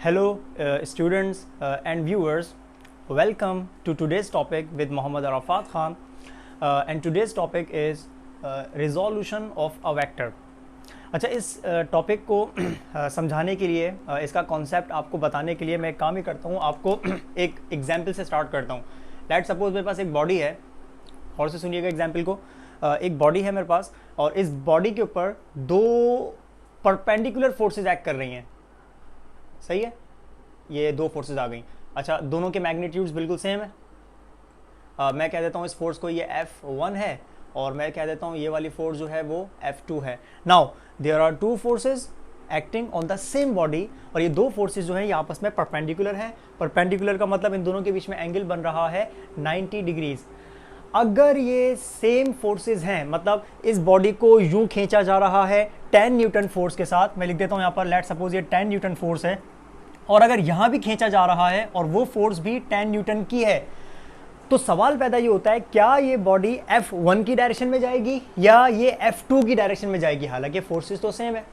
Hello, students and viewers. Welcome to today's topic with Mohammad Arafat Khan. And today's topic is resolution of a vector. अच्छा, इस topic को समझाने के लिए, इसका कॉन्सेप्ट आपको बताने के लिए मैं एक काम ही करता हूँ, आपको एक एग्जाम्पल से स्टार्ट करता हूँ. लेट सपोज मेरे पास एक बॉडी है, और से सुनिएगा एग्जाम्पल को. एक बॉडी है मेरे पास, और इस बॉडी के ऊपर दो परपेंडिकुलर फोर्सेस एक्ट कर रही हैं. सही है, ये दो फोर्सेस आ गई. अच्छा, दोनों के मैग्नीट्यूड्स बिल्कुल सेम है. मैं कह देता हूँ इस फोर्स को ये F1 है, और मैं कह देता हूँ ये वाली फोर्स जो है वो F2 है. Now there are two forces acting on the same body, और ये दो फोर्सेस जो हैं ये आपस में परपेंडिकुलर हैं. परपेंडिकुलर का मतलब इन दोनों के बीच में एंगल बन रहा है 90 डिग्रीज. अगर ये सेम फोर्सेस हैं, मतलब इस बॉडी को यूं खींचा जा रहा है 10 न्यूटन फोर्स के साथ, मैं लिख देता हूं यहाँ पर, लेट सपोज ये 10 न्यूटन फोर्स है, और अगर यहाँ भी खींचा जा रहा है और वो फोर्स भी 10 न्यूटन की है, तो सवाल पैदा ये होता है क्या ये बॉडी F1 की डायरेक्शन में जाएगी या ये F2 की डायरेक्शन में जाएगी. हालांकि फोर्सेस तो सेम है.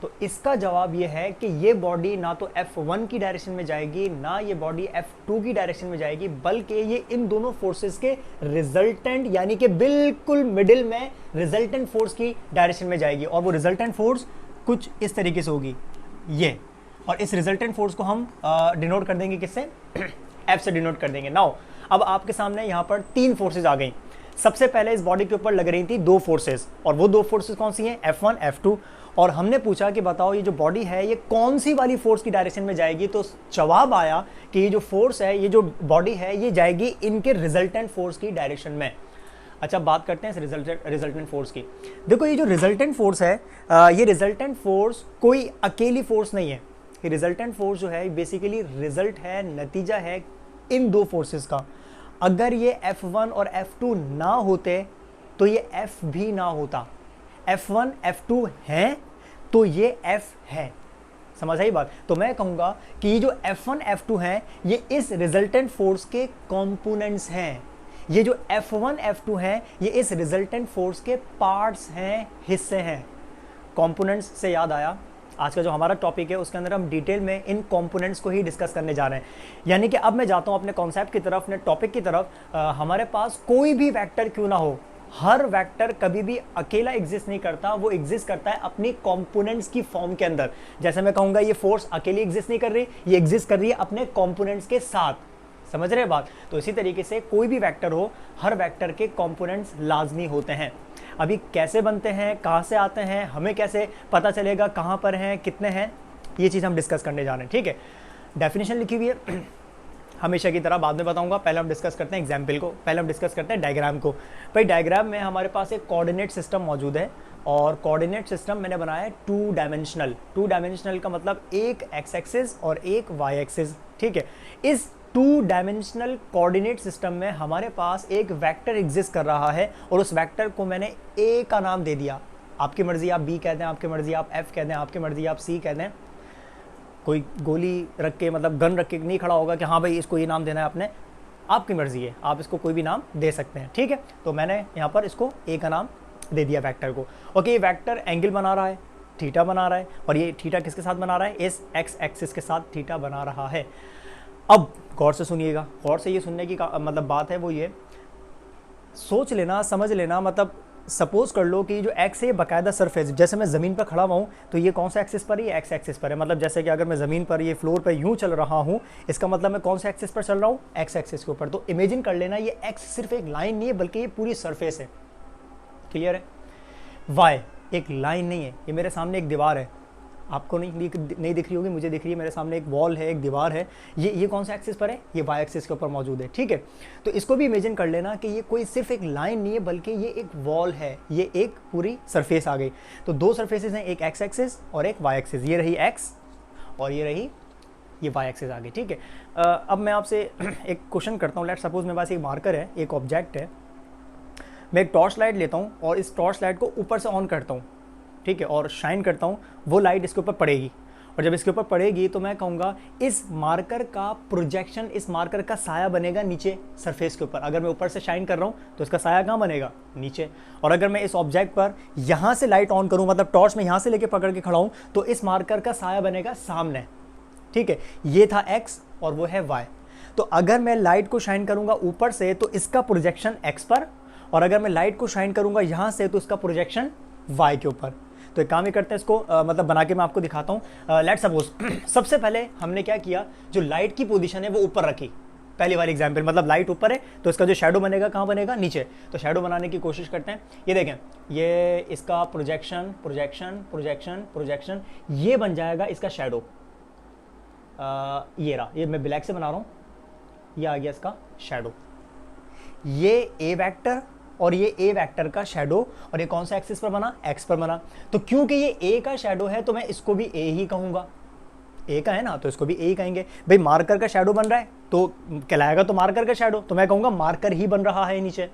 तो इसका जवाब ये है कि ये बॉडी ना तो F1 की डायरेक्शन में जाएगी, ना ये बॉडी F2 की डायरेक्शन में जाएगी, बल्कि ये इन दोनों फोर्सेस के रिजल्टेंट यानी कि बिल्कुल मिडिल में रिजल्टेंट फोर्स की डायरेक्शन में जाएगी. और वो रिजल्टेंट फोर्स कुछ इस तरीके से होगी, ये. और इस रिजल्टेंट फोर्स को हम डिनोट कर देंगे किससे? F से डिनोट कर देंगे. नाउ अब आपके सामने यहाँ पर तीन फोर्सेज आ गई. सबसे पहले इस बॉडी के ऊपर लग रही थी दो फोर्सेस, और वो दो फोर्सेस कौन सी हैं? F1 F2. और हमने पूछा कि बताओ ये जो बॉडी है ये कौन सी वाली फोर्स की डायरेक्शन में जाएगी. तो जवाब आया कि ये जो फोर्स है, ये जो बॉडी है, ये जाएगी इनके रिजल्टेंट फोर्स की डायरेक्शन में. अच्छा, बात करते हैं इस रिजल्टेंट फोर्स की. देखो, ये जो रिजल्टेंट फोर्स है, ये रिजल्टेंट फोर्स कोई अकेली फोर्स नहीं है. ये रिजल्टेंट फोर्स जो है बेसिकली रिजल्ट है, नतीजा है इन दो फोर्सेस का. अगर ये F1 और F2 ना होते तो ये F भी ना होता. F1 F2 है तो ये F है. समझ आई बात? तो मैं कहूँगा कि ये जो F1 F2 हैं ये इस रिजल्टेंट फोर्स के कंपोनेंट्स हैं. ये जो F1 F2 हैं ये इस रिजल्टेंट फोर्स के पार्ट्स हैं, हिस्से हैं. कंपोनेंट्स से याद आया, आज का जो हमारा टॉपिक है उसके अंदर हम डिटेल में इन कंपोनेंट्स को ही डिस्कस करने जा रहे हैं. यानी कि अब मैं जाता हूं अपने कॉन्सेप्ट की तरफ, अपने टॉपिक की तरफ. हमारे पास कोई भी वेक्टर क्यों ना हो, हर वेक्टर कभी भी अकेला एग्जिस्ट नहीं करता, वो एग्जिस्ट करता है अपनी कंपोनेंट्स की फॉर्म के अंदर. जैसे मैं कहूंगा ये फोर्स अकेली एग्जिस्ट नहीं कर रही, ये एग्जिस्ट कर रही है अपने कंपोनेंट्स के साथ. समझ रहे बात? तो इसी तरीके से कोई भी वेक्टर हो, हर वेक्टर के कंपोनेंट्स लाजमी होते हैं. अभी कैसे बनते हैं, कहाँ से आते हैं, हमें कैसे पता चलेगा कहाँ पर हैं, कितने हैं, ये चीज़ हम डिस्कस करने जा रहे हैं. ठीक है, डेफिनेशन लिखी हुई है हमेशा की तरह, बाद में बताऊंगा. पहले हम डिस्कस करते हैं एग्जाम्पल को, पहले हम डिस्कस करते हैं डायग्राम को. भाई डायग्राम में हमारे पास एक कोऑर्डिनेट सिस्टम मौजूद है, और कोऑर्डिनेट सिस्टम मैंने बनाया है टू डायमेंशनल. टू डायमेंशनल का मतलब एक एक्स एक्सिस और एक वाई एक्सिस. ठीक है, इस टू डायमेंशनल कोऑर्डिनेट सिस्टम में हमारे पास एक वेक्टर एग्जिस्ट कर रहा है, और उस वेक्टर को मैंने ए का नाम दे दिया. आपकी मर्जी आप बी कह दें, आपकी मर्जी आप एफ कह दें, आपकी मर्जी आप सी कह दें. कोई गोली रख के, मतलब गन रख के नहीं खड़ा होगा कि हाँ भाई इसको ये नाम देना है आपने. आपकी मर्जी है, आप इसको कोई भी नाम दे सकते हैं. ठीक है, तो मैंने यहाँ पर इसको ए का नाम दे दिया वेक्टर को. ओके, ये वेक्टर एंगल बना रहा है, थीटा बना रहा है, और ये थीटा किसके साथ बना रहा है? इस एक्स एक्सिस के साथ थीटा बना रहा है. अब गौर से सुनिएगा, गौर से ये सुनने की मतलब बात है वो ये सोच लेना, समझ लेना. मतलब सपोज कर लो कि जो एक्स है ये बाकायदा सरफेस, जैसे मैं ज़मीन पर खड़ा हुआ हूँ तो ये कौन सा एक्सिस पर है? ये एक्स एक्सिस पर है. मतलब जैसे कि अगर मैं ज़मीन पर, ये फ्लोर पर यूँ चल रहा हूँ, इसका मतलब मैं कौन सा एक्सिस पर चल रहा हूँ? एक्स एक्सिस के ऊपर. तो इमेजिन कर लेना ये एक्स सिर्फ एक लाइन नहीं है, बल्कि ये पूरी सरफेस है. क्लियर है? वाई एक लाइन नहीं है, ये मेरे सामने एक दीवार है. आपको नहीं दिख रही होगी, मुझे दिख रही है. मेरे सामने एक वॉल है, एक दीवार है. ये कौन सा एक्सिस पर है? ये वाई एक्सिस के ऊपर मौजूद है. ठीक है, तो इसको भी इमेजिन कर लेना कि ये कोई सिर्फ एक लाइन नहीं है, बल्कि ये एक वॉल है, ये एक पूरी सरफेस आ गई. तो दो सरफेसेस हैं, एक एक्स एक्सिस और एक वाई एक्सिस. ये रही एक्स और ये रही ये वाई एक्सिस आ गई. ठीक है, अब मैं आपसे एक क्वेश्चन करता हूँ. लेट सपोज मेरे पास एक मार्कर है, एक ऑब्जेक्ट है. मैं एक टॉर्च लाइट लेता हूँ और इस टॉर्च लाइट को ऊपर से ऑन करता हूँ. ठीक है, और शाइन करता हूँ, वो लाइट इसके ऊपर पड़ेगी, और जब इसके ऊपर पड़ेगी तो मैं कहूँगा इस मार्कर का प्रोजेक्शन, इस मार्कर का साया बनेगा नीचे सरफेस के ऊपर. अगर मैं ऊपर से शाइन कर रहा हूँ तो इसका साया कहाँ बनेगा? नीचे. और अगर मैं इस ऑब्जेक्ट पर यहाँ से लाइट ऑन करूँ, मतलब टॉर्च में यहाँ से लेके पकड़ के खड़ा हूँ, तो इस मार्कर का साया बनेगा सामने. ठीक है, ये था x और वो है y। तो अगर मैं लाइट को शाइन करूंगा ऊपर से तो इसका प्रोजेक्शन x पर, और अगर मैं लाइट को शाइन करूंगा यहां से तो इसका प्रोजेक्शन y के ऊपर। तो एक काम ही करते हैं, इसको मतलब बना के मैं आपको दिखाता हूँ। लेट्स सपोज सबसे पहले हमने क्या किया, जो लाइट की पोजीशन है वो ऊपर रखी, पहली वाली एग्जांपल, मतलब लाइट ऊपर है तो इसका जो शैडो बनेगा कहाँ बनेगा, नीचे। तो शैडो बनाने की कोशिश करते हैं। ये देखें, ये इसका प्रोजेक्शन प्रोजेक्शन प्रोजेक्शन प्रोजेक्शन, ये बन जाएगा इसका शैडो। ये रहा, ये मैं ब्लैक से बना रहा हूँ, ये आ गया इसका शैडो। ये ए वेक्टर और ये ए वेक्टर का शैडो, और ये कौन सा एक्सिस पर बना, एक्स पर बना। तो क्योंकि ये ए का शैडो है तो मैं इसको भी ए ही कहूंगा, ए का है ना तो इसको भी ए ही कहेंगे। भाई मार्कर का शैडो बन रहा है तो कहलाएगा तो मार्कर का शैडो, तो मैं कहूंगा मार्कर ही बन रहा है नीचे।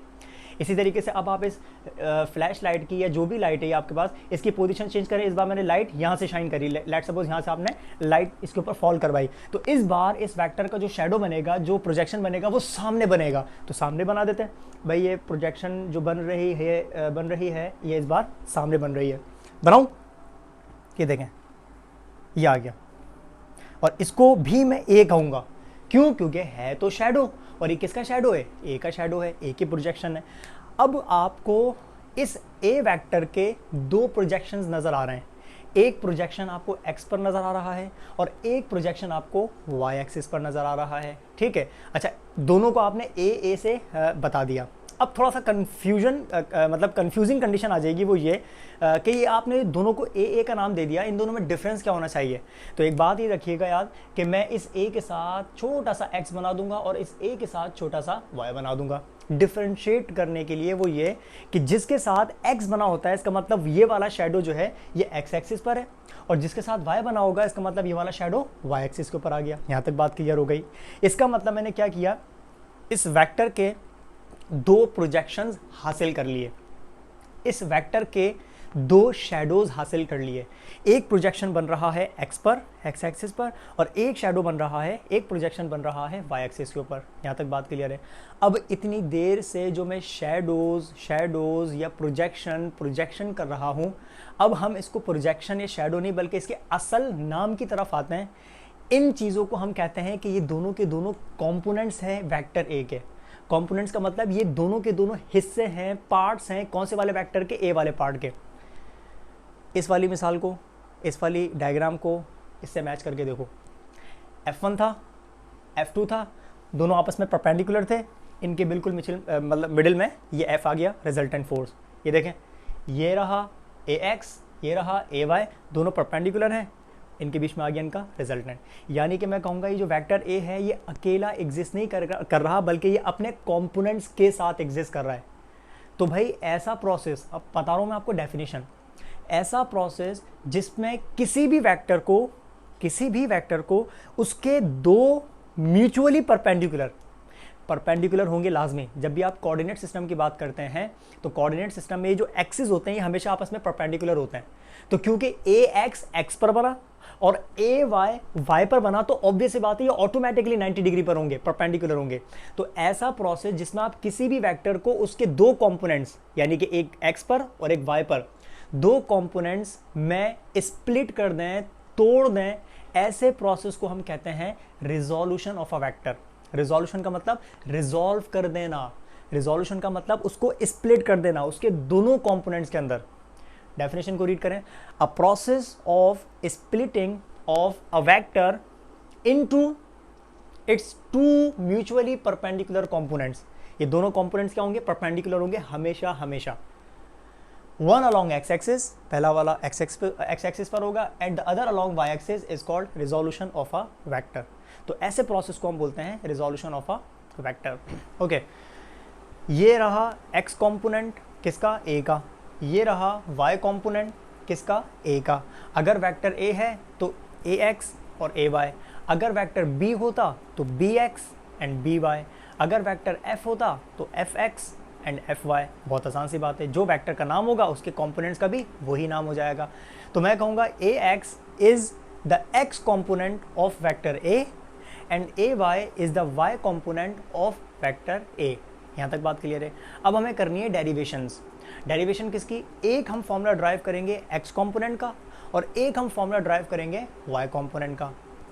इसी तरीके से अब आप इस फ्लैश लाइट की या जो भी लाइट है आपके पास, इसकी पोजीशन चेंज करें। इस बार मैंने लाइट यहाँ से शाइन करी, लेट सपोज यहाँ से आपने लाइट इसके ऊपर फॉल करवाई, तो इस बार इस वेक्टर का जो शैडो बनेगा, जो प्रोजेक्शन बनेगा वो सामने बनेगा। तो सामने बना देते हैं। भाई ये प्रोजेक्शन जो बन रही है ये इस बार सामने बन रही है। बनाऊँ, ये देखें ये आ गया, और इसको भी मैं ए कहूँगा। क्यों, क्योंकि है तो शैडो, और ये किसका शैडो है, ए का शैडो है, ए की प्रोजेक्शन है। अब आपको इस ए वेक्टर के दो प्रोजेक्शंस नज़र आ रहे हैं। एक प्रोजेक्शन आपको एक्स पर नज़र आ रहा है और एक प्रोजेक्शन आपको वाई एक्सिस पर नज़र आ रहा है, ठीक है। अच्छा, दोनों को आपने ए से बता दिया। अब थोड़ा सा मतलब कंफ्यूजिंग कंडीशन आ जाएगी, वो ये कि ये आपने दोनों को ए का नाम दे दिया, इन दोनों में डिफरेंस क्या होना चाहिए। तो एक बात ही रखिएगा याद कि मैं इस ए के साथ छोटा सा एक्स बना दूंगा और इस ए के साथ छोटा सा वाई बना दूंगा। डिफरेंशिएट करने के लिए वो ये कि जिसके साथ एक्स बना होता है इसका मतलब ये वाला शैडो जो है ये एक्स एक्सिस पर है, और जिसके साथ वाई बना होगा इसका मतलब ये वाला शैडो वाई एक्सिस के ऊपर आ गया। यहाँ तक बात क्लियर हो गई। इसका मतलब मैंने क्या किया, इस वेक्टर के दो प्रोजेक्शंस हासिल कर लिए, इस वेक्टर के दो शैडोज हासिल कर लिए। एक प्रोजेक्शन बन रहा है एक्स पर, एक्स एक्सिस पर, और एक शैडो बन रहा है, एक प्रोजेक्शन बन रहा है वाई एक्सिस के ऊपर। यहाँ तक बात क्लियर है। अब इतनी देर से जो मैं शैडोज या प्रोजेक्शन कर रहा हूँ, अब हम इसको प्रोजेक्शन या शैडो नहीं बल्कि इसके असल नाम की तरफ आते हैं। इन चीज़ों को हम कहते हैं कि ये दोनों के दोनों कॉम्पोनेंट्स हैं वेक्टर ए के। कॉम्पोनेंट्स का मतलब ये दोनों के दोनों हिस्से हैं, पार्ट्स हैं, कौन से वाले वेक्टर के, ए वाले पार्ट के। इस वाली मिसाल को, इस वाली डायग्राम को इससे मैच करके देखो। F1 था, F2 था, दोनों आपस में परपेंडिकुलर थे, इनके बिल्कुल मतलब मिडिल में ये F आ गया, रिजल्टेंट फोर्स। ये देखें, ये रहा AX, ये रहा AY, दोनों परपेंडिकुलर हैं, इनके बीच में आ गया इनका रिजल्टेंट। यानी कि मैं कहूँगा ये जो वेक्टर ए है ये अकेला एग्जिस्ट नहीं कर रहा बल्कि ये अपने कंपोनेंट्स के साथ एग्जिस्ट कर रहा है। तो भाई ऐसा प्रोसेस, अब बता रहा हूँ मैं आपको डेफिनेशन, ऐसा प्रोसेस जिसमें किसी भी वेक्टर को उसके दो म्यूचुअली परपेंडिकुलर होंगे लाजमी। जब भी आप कोऑर्डिनेट सिस्टम की बात करते हैं तो कोऑर्डिनेट सिस्टम में जो एक्सिस होते हैं ये हमेशा आपस में परपेंडिकुलर होते हैं। तो क्योंकि AX एक्स पर बना और AY वाई पर बना तो ऑब्वियस बात है ये ऑटोमेटिकली 90 डिग्री पर होंगे, परपेंडिकुलर होंगे। तो ऐसा प्रोसेस जिसमें आप किसी भी वेक्टर को उसके दो कंपोनेंट्स यानी कि एक एक्स पर और एक वाई पर दो कंपोनेंट्स में स्प्लिट कर दें, तोड़ दें, ऐसे प्रोसेस को हम कहते हैं resolution of a vector. Resolution का मतलब रिजॉल्व कर देना, रिजोल्यूशन का मतलब उसको स्प्लिट कर देना उसके दोनों कंपोनेंट्स के अंदर। डेफिनेशन को रीड करें, a process of splitting of a vector into its two mutually perpendicular components. ये दोनों कंपोनेंट्स क्या होंगे, परपेंडिकुलर होंगे हमेशा। वन अलॉन्ग एक्स एक्सिस, पहला वाला एक्स एक्सिस पर होगा, and the other along Y axis is called resolution of a vector. तो ऐसे प्रोसेस को हम बोलते हैं resolution of a vector. Okay, ये रहा एक्स कंपोनेंट किसका, ए का, ये रहा y कंपोनेंट किसका, a का। अगर वेक्टर a है तो ax और ay, अगर वेक्टर b होता तो bx एंड by, अगर वेक्टर f होता तो fx एंड fy। बहुत आसान सी बात है, जो वेक्टर का नाम होगा उसके कंपोनेंट्स का भी वही नाम हो जाएगा। तो मैं कहूँगा ax is the x component of vector a and ay is the y component of vector a। यहाँ तक बात क्लियर है। अब हमें करनी है डेरिवेशन किसकी, एक हम फॉर्मूला ड्राइव करेंगे x कंपोनेंट का और एक हम फॉर्मूला ड्राइव करेंगे y कंपोनेंट का।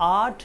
8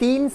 3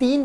3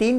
3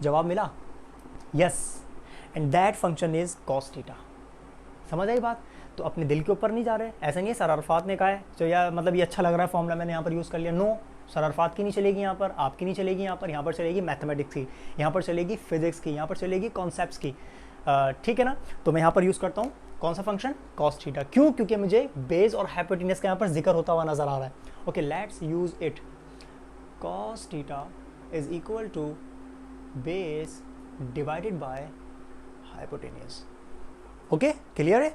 जवाब मिला? Yes, and that function is cos theta. समझ आई बात? तो अपने दिल के ऊपर नहीं जा रहे, ऐसा नहीं है सर अरफात ने कहा है तो या मतलब ये अच्छा लग रहा है फॉर्मूला मैंने यहाँ पर यूज़ कर लिया। नो, सर अरफात की नहीं चलेगी यहाँ पर, आपकी नहीं चलेगी यहाँ पर चलेगी मैथमेटिक्स की, यहाँ पर चलेगी फिजिक्स की, यहाँ पर चलेगी कॉन्सेप्ट्स की। ठीक है ना? तो मैं यहाँ पर यूज़ करता हूँ कौन सा फंक्शन? Cos theta. क्यों? क्योंकि मुझे बेस और हाइपोटेन्यूज का यहाँ पर जिक्र होता हुआ नजर आ रहा है। Okay, let's use it. Cos theta is equal to base divided by hypotenuse. Okay, clear है?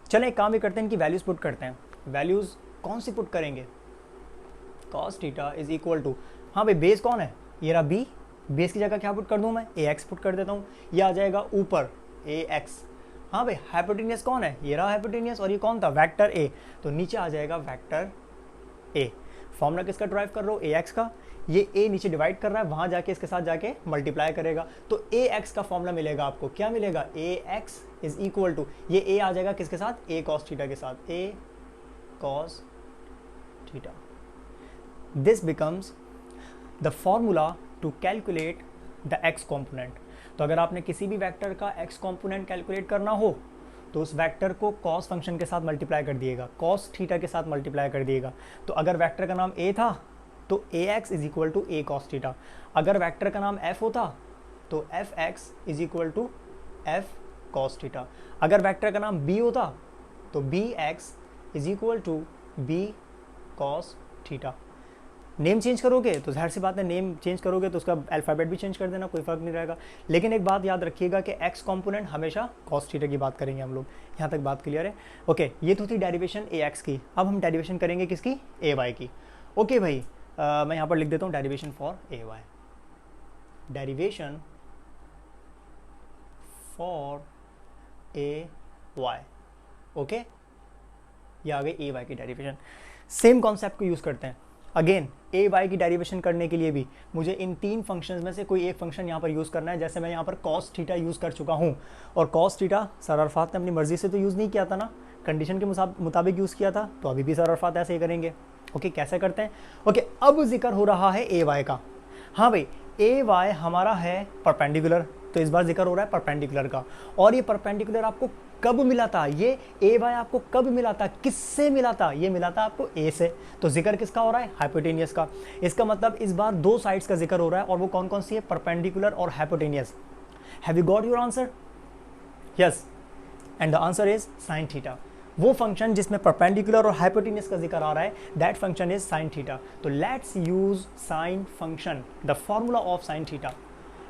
चलें एक काम भी करते हैं, इनकी वैल्यूज पुट करते हैं। वैल्यूज कौन सी पुट करेंगे? Cos theta is equal to, हाँ भाई बेस कौन है? ये रहा बी, बेस की जगह क्या पुट कर दूं मैं? ए एक्स पुट कर देता हूँ, ये आ जाएगा ऊपर ए एक्स। हाँ भाई हाइपोटेन्यूज कौन है? ये रहा हाइपोटेन्यूज, और ये कौन था? वेक्टर ए, तो नीचे आ जाएगा वेक्टर ए। फॉर्मूला किसका ड्राइव कर रहा हो? ए एक्स का। ये ए नीचे डिवाइड कर रहा है, वहां जाके इसके साथ जाके मल्टीप्लाई करेगा, तो ए एक्स का फॉर्मूला मिलेगा आपको। क्या मिलेगा? ए एक्स इज इक्वल टू, ये ए आ जाएगा किसके साथ? ए कॉस थीटा के साथ, A cos theta. This becomes the formula to calculate the X component. तो अगर आपने किसी भी वेक्टर का एक्स कॉम्पोनेंट कैलकुलेट करना हो तो उस वेक्टर को कॉस फंक्शन के साथ मल्टीप्लाई कर दिएगा, कॉस थीटा के साथ मल्टीप्लाई कर दिएगा। तो अगर वेक्टर का नाम ए था तो A X is equal to A cos theta. अगर वेक्टर का नाम एफ होता तो F X is equal to F cos theta. अगर वेक्टर का नाम बी होता तो B X is equal to B cos theta. Name change करोगे तो जाहिर सी बात है, नेम चेंज करोगे तो उसका अल्फ़ाबेट भी चेंज कर देना, कोई फ़र्क नहीं रहेगा। लेकिन एक बात याद रखिएगा कि एक्स कंपोनेंट हमेशा कॉस थीटा की बात करेंगे हम लोग। यहाँ तक बात क्लियर है? ओके, ये तो थी डेरिवेशन ए एक्स की। अब हम डेरिवेशन करेंगे किसकी? ए वाई की। ओके भाई, मैं यहाँ पर लिख देता हूँ derivation for A Y. Derivation for A Y. Okay, ये आ गई ए वाई की डेरिवेशन। सेम कॉन्सेप्ट को यूज़ करते हैं अगेन। ए वाई की डेरिवेशन करने के लिए भी मुझे इन तीन फंक्शंस में से कोई एक फंक्शन यहाँ पर यूज़ करना है। जैसे मैं यहाँ पर कॉस थीटा यूज़ कर चुका हूँ, और कॉस थीटा सर अरफात ने अपनी मर्जी से तो यूज़ नहीं किया था ना, कंडीशन के मुताबिक यूज़ किया था, तो अभी भी सर अरफात ऐसे ही करेंगे। ओके, कैसे करते हैं? ओके, अब जिक्र हो रहा है ए वाई का। हाँ भाई, ए वाई हमारा है परपेंडिकुलर, तो इस बार जिक्र हो रहा है परपेंडिकुलर का। और ये परपेंडिकुलर आपको कब मिला था? ये ए वाई आपको कब मिला था? किससे मिला था? ये मिला था आपको ए से। तो जिक्र किसका हो रहा है? हाइपोटेनियस का। इसका मतलब इस बार दो साइड्स का जिक्र हो रहा है, और वो कौन कौन सी है? परपेंडिकुलर और hypotenuse. Have you got your answer? Yes, and the answer is sine theta. वो फंक्शन जिसमें परपेंडिकुलर और हाइपोटेनियस का जिक्र आ रहा है, that function is sine theta. तो let's use sine function, the formula of sine theta,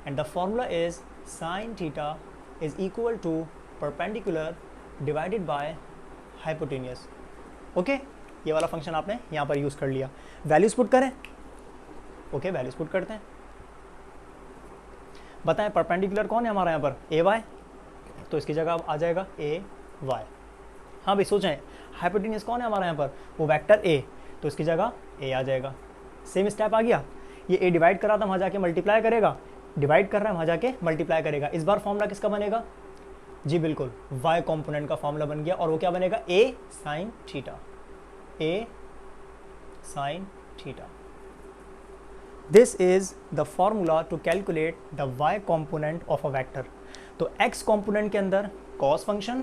and the formula is sine theta is equal to perpendicular divided by hypotenuse. Okay, ये वाला फंक्शन आपने यहाँ पर यूज कर लिया। वैल्यूज पुट करें? Okay, values put करते हैं। बताएं परपेंडिकुलर कौन है हमारा यहाँ पर? ए वाई, तो इसकी जगह अब आ जाएगा ए वाई। हाँ भाई सोचें, हाइपोटेनियस कौन है हमारा यहाँ पर? वो वेक्टर ए, तो इसकी जगह ए आ जाएगा। सेम स्टेप आ गया। ये ए डिवाइड कर रहा था, वहाँ जाके मल्टीप्लाई करेगा, डिवाइड कर रहा है, वहाँ जाके मल्टीप्लाई करेगा। इस बार फॉर्मूला किसका बनेगा? जी बिल्कुल, वाई कॉम्पोनेंट का फॉर्मूला बन गया, और वो क्या बनेगा? A sine theta, A sine theta. This is the formula to calculate the Y component of a vector. तो एक्स कॉम्पोनेंट के अंदर cos function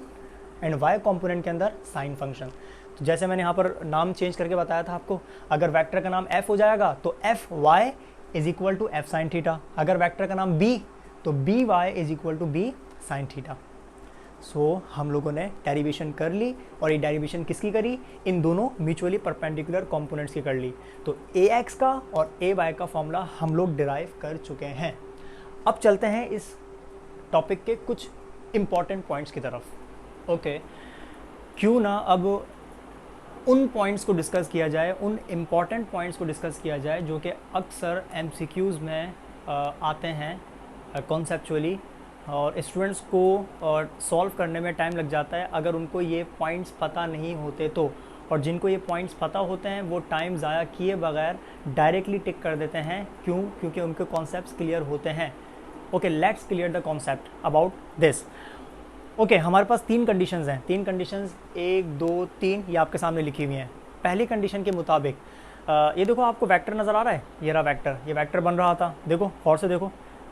and Y component के अंदर साइन फंक्शन। तो जैसे मैंने यहाँ पर नाम चेंज करके बताया था आपको, अगर वेक्टर का नाम एफ हो जाएगा तो F Y is equal to F sine theta. अगर वेक्टर का नाम बी तो B Y is equal to B sine theta. So हम लोगों ने डेरिवेशन कर ली, और ये डेरिवेशन किसकी करी? इन दोनों म्यूचुअली परपेंडिकुलर कंपोनेंट्स की कर ली। तो ए एक्स का और ए वाई का फॉर्मूला हम लोग डिराइव कर चुके हैं। अब चलते हैं इस टॉपिक के कुछ इंपॉर्टेंट पॉइंट्स की तरफ। ओके, क्यों ना अब उन पॉइंट्स को डिस्कस किया जाए, उन इम्पॉर्टेंट पॉइंट्स को डिस्कस किया जाए जो कि अक्सर एमसीक्यूज़ में आते हैं कॉन्सेप्चुअली, और स्टूडेंट्स को और सॉल्व करने में टाइम लग जाता है अगर उनको ये पॉइंट्स पता नहीं होते तो। और जिनको ये पॉइंट्स पता होते हैं वो टाइम ज़ाया किए बगैर डायरेक्टली टिक कर देते हैं। क्यों? क्योंकि उनके कॉन्सेप्ट्स क्लियर होते हैं। Okay, let's clear the concept about this. Okay, हमारे पास तीन कंडीशंस हैं। तीन कंडीशंस 1 2 3 ये आपके सामने लिखी हुई हैं। पहली कंडीशन के मुताबिक ये देखो, आपको वेक्टर नज़र आ रहा है, ये रहा वेक्टर, ये वेक्टर बन रहा था। देखो गौर से देखो,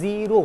0.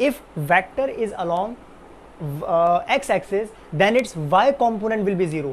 if vector is along x axis then its y component will be 0.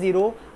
0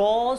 cos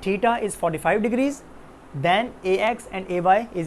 theta is 45 degrees then ax and ay is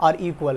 are equal.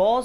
cos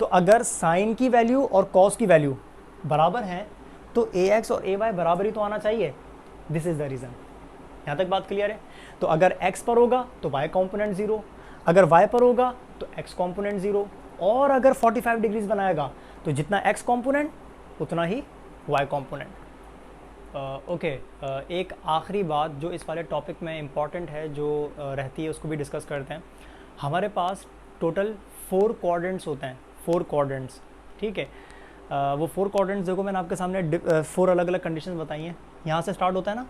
तो अगर साइन की वैल्यू और कॉस की वैल्यू बराबर हैं तो ए एक्स और ए वाई बराबर ही तो आना चाहिए. This is the reason. यहाँ तक बात क्लियर है. तो अगर x पर होगा तो y कॉम्पोनेंट 0, अगर y पर होगा तो x कॉम्पोनेंट 0, और अगर 45 डिग्रीज बनाएगा तो जितना x कॉम्पोनेंट उतना ही y कॉम्पोनेंट. ओके, एक आखिरी बात जो इस वाले टॉपिक में इम्पॉर्टेंट है जो रहती है उसको भी डिस्कस करते हैं. हमारे पास टोटल 4 क्वाड्रेंट्स होते हैं, 4 क्वाड्रेंट्स. ठीक है, वो 4 क्वाड्रेंट्स देखो मैंने आपके सामने 4 अलग अलग कंडीशंस बताई हैं. यहाँ से स्टार्ट होता है ना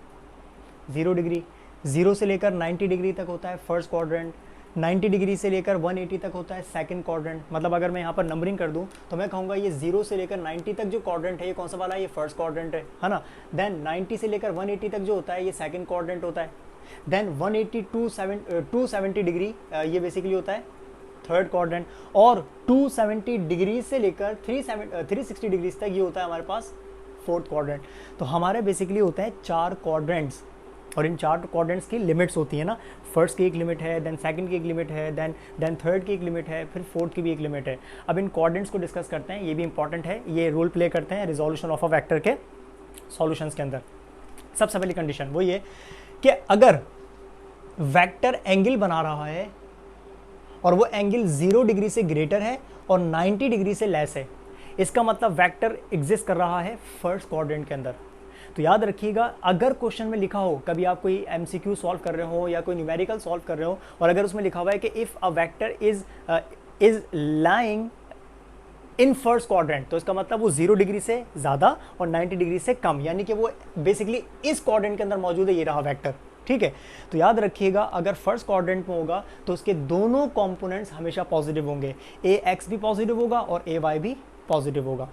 0 डिग्री, 0 से लेकर 90 डिग्री तक होता है फर्स्ट क्वाड्रेंट, 90 डिग्री से लेकर 180 तक होता है सेकंड क्वाड्रेंट. मतलब अगर मैं यहाँ पर नंबरिंग कर दूँ तो मैं कहूँगा ये 0 से लेकर 90 तक जो क्वाड्रेंट है ये कौन सा वाला है, ये फर्स्ट क्वाड्रेंट है ना. देन 90 से लेकर 180 तक जो होता है ये सेकंड क्वाड्रेंट होता है. देन 180 टू 270 डिग्री ये बेसिकली होता है थर्ड क्वाड्रेंट, और 270 डिग्री से लेकर 360 डिग्री तक ये होता है हमारे पास फोर्थ क्वाड्रेंट. तो हमारे बेसिकली होते हैं 4 क्वाड्रेंट्स, और इन 4 क्वाड्रेंट्स की लिमिट्स होती है ना. फर्स्ट की एक लिमिट है, देन सेकंड की एक लिमिट है, देन थर्ड की एक लिमिट है, फिर फोर्थ की भी एक लिमिट है. अब इन क्वाड्रेंट्स को डिस्कस करते हैं, ये भी इंपॉर्टेंट है, ये रोल प्ले करते हैं रिजोल्यूशन ऑफ अ वेक्टर के सॉल्यूशंस के अंदर. सबसे पहली कंडीशन वो ये कि अगर वेक्टर एंगल बना रहा है और वो एंगल 0 डिग्री से ग्रेटर है और 90 डिग्री से लेस है, इसका मतलब वेक्टर एग्जिस्ट कर रहा है फर्स्ट क्वाड्रेंट के अंदर. तो याद रखिएगा, अगर क्वेश्चन में लिखा हो, कभी आप कोई एमसीक्यू सॉल्व कर रहे हो या कोई न्यूमेरिकल सॉल्व कर रहे हो, और अगर उसमें लिखा हुआ है कि if a vector is lying in first quadrant, तो इसका मतलब वो 0 डिग्री से ज़्यादा और 90 डिग्री से कम, यानी कि वो बेसिकली इस क्वाड्रेंट के अंदर मौजूद है, ये रहा वेक्टर. ठीक है, तो याद रखिएगा अगर फर्स्ट क्वाड्रेंट में होगा तो उसके दोनों कंपोनेंट्स हमेशा पॉजिटिव होंगे. ए एक्स भी पॉजिटिव होगा और ए वाई भी पॉजिटिव होगा.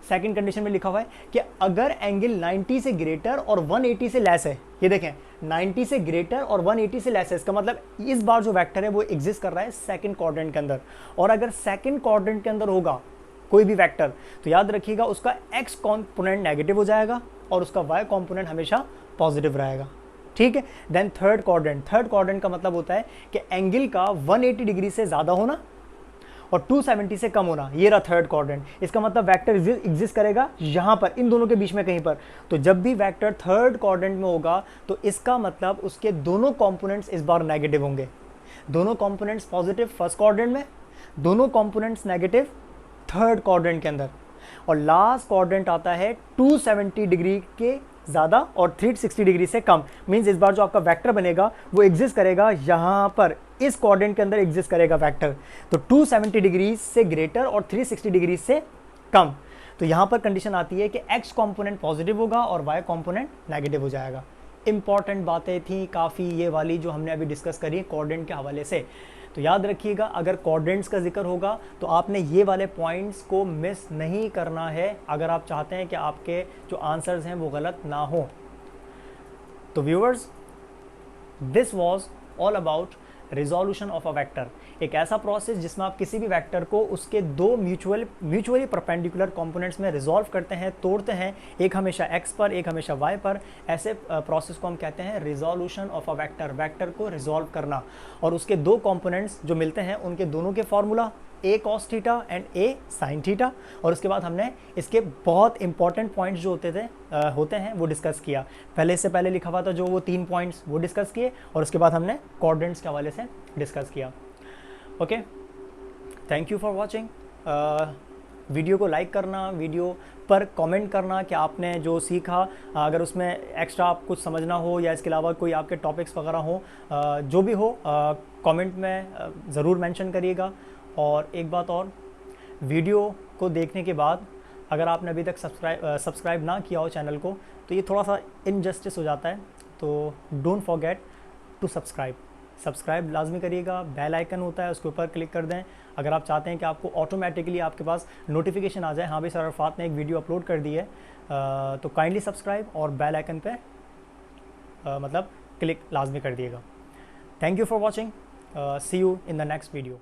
सेकंड कंडीशन में लिखा हुआ है कि अगर एंगल 90 से ग्रेटर और 180 से लेस है, ये देखें 90 से ग्रेटर और 180 से लेस है, इसका मतलब इस बार जो वेक्टर है वो एग्जिस्ट कर रहा है सेकंड क्वाड्रेंट के अंदर. और अगर सेकंड क्वाड्रेंट के अंदर होगा कोई भी वेक्टर तो याद रखिएगा उसका x कॉम्पोनेंट नेगेटिव हो जाएगा और उसका y कॉम्पोनेंट हमेशा पॉजिटिव रहेगा. ठीक है. देन थर्ड क्वाड्रेंट का मतलब होता है कि एंगल का 180 डिग्री से ज़्यादा होना और 270 से कम होना, ये रहा थर्ड क्वाड्रेंट. इसका मतलब वेक्टर एग्जिस्ट करेगा यहाँ पर, इन दोनों के बीच में कहीं पर. तो जब भी वेक्टर थर्ड क्वाड्रेंट में होगा तो इसका मतलब उसके दोनों कंपोनेंट्स इस बार नेगेटिव होंगे. दोनों कंपोनेंट्स पॉजिटिव फर्स्ट क्वाड्रेंट में, दोनों कंपोनेंट्स नेगेटिव थर्ड क्वाड्रेंट के अंदर, और लास्ट क्वाड्रेंट आता है 270 डिग्री के ज़्यादा और 360 डिग्री से कम. मींस इस बार जो आपका वेक्टर बनेगा वो एग्जिस्ट करेगा यहाँ पर, इस क्वाड्रेंट के अंदर एग्जिस्ट करेगा वेक्टर. तो 270 डिग्री से ग्रेटर और 360 डिग्री से कम. तो यहाँ पर कंडीशन आती है कि x कंपोनेंट पॉजिटिव होगा और y कंपोनेंट नेगेटिव हो जाएगा. इंपॉर्टेंट बातें थी काफ़ी ये वाली जो हमने अभी डिस्कस करी क्वाड्रेंट के हवाले से. तो याद रखिएगा अगर क्वाड्रेंट्स का जिक्र होगा तो आपने ये वाले पॉइंट्स को मिस नहीं करना है अगर आप चाहते हैं कि आपके जो आंसर्स हैं वो गलत ना हो. तो viewers, this was all about resolution of a vector. एक ऐसा प्रोसेस जिसमें आप किसी भी वेक्टर को उसके दो म्यूचुअली परपेंडिकुलर कंपोनेंट्स में रिजॉल्व करते हैं, तोड़ते हैं, एक हमेशा x पर एक हमेशा y पर. ऐसे प्रोसेस को हम कहते हैं resolution of a vector. Vector को रिजॉल्व करना, और उसके दो कंपोनेंट्स जो मिलते हैं उनके दोनों के formula a cos theta and a sin theta. और उसके बाद हमने इसके बहुत इंपॉर्टेंट पॉइंट्स जो होते हैं वो डिस्कस किया. से पहले लिखा हुआ था जो वो 3 पॉइंट्स वो डिस्कस किए, और उसके बाद हमने क्वाड्रेंट्स के हवाले से डिस्कस किया. Okay, thank you for watching. Video को लाइक करना, वीडियो पर कमेंट करना कि आपने जो सीखा, अगर उसमें एक्स्ट्रा आप कुछ समझना हो या इसके अलावा कोई आपके टॉपिक्स वगैरह हो, जो भी हो कमेंट में ज़रूर मेंशन करिएगा. और एक बात और, वीडियो को देखने के बाद अगर आपने अभी तक सब्सक्राइब ना किया हो चैनल को तो ये थोड़ा सा इनजस्टिस हो जाता है. तो डोंट फॉरगेट टू सब्सक्राइब लाजमी करिएगा. बेल आइकन होता है उसके ऊपर क्लिक कर दें अगर आप चाहते हैं कि आपको ऑटोमेटिकली आपके पास नोटिफिकेशन आ जाए, हाँ भाई सर अरफात ने एक वीडियो अपलोड कर दी है. तो काइंडली सब्सक्राइब और बेल आइकन पे मतलब क्लिक लाजमी कर दिएगा. Thank you for watching. See you in the next video.